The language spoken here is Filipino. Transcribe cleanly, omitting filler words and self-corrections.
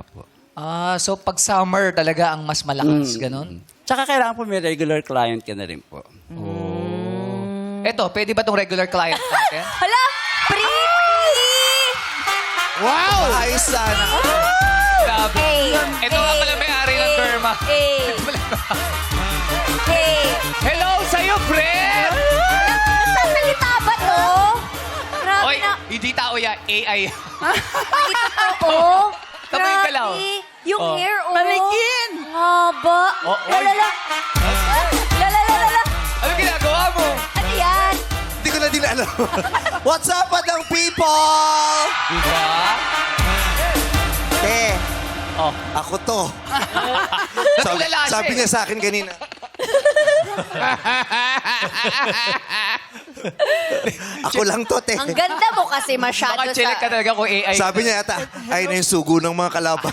po. So pag summer talaga ang mas malakas, ganun? Tsaka kailangan po may regular client ka na rin po. Eto, pwede ba tong regular client natin? Hala! Pretty! Wow! Ayos sana. Grabe. Hey! Ito nga pala may-ari ng Derma. Hey! Hey! Hello sa'yo, Fred! Saan salita ba to? Grabe Oy, na. hindi tao yan, AI. Hindi totoo. Kamay Grabe. galaw. Yung Oh. hair, oh. Manikin! Haba. Oh, oy. Lalala. Lalala. Ano ginagawa mo? Ano yan? Hindi ko na din alam. What's up, madang people? Diba? Oh, ako to. Natulala siya Sabi eh. niya sa akin kanina. Ako lang to, te. Ang ganda mo kasi masyado Baka chill ka talaga kung AI. Sabi niya yata, ay na yung sugo ng mga kalaban.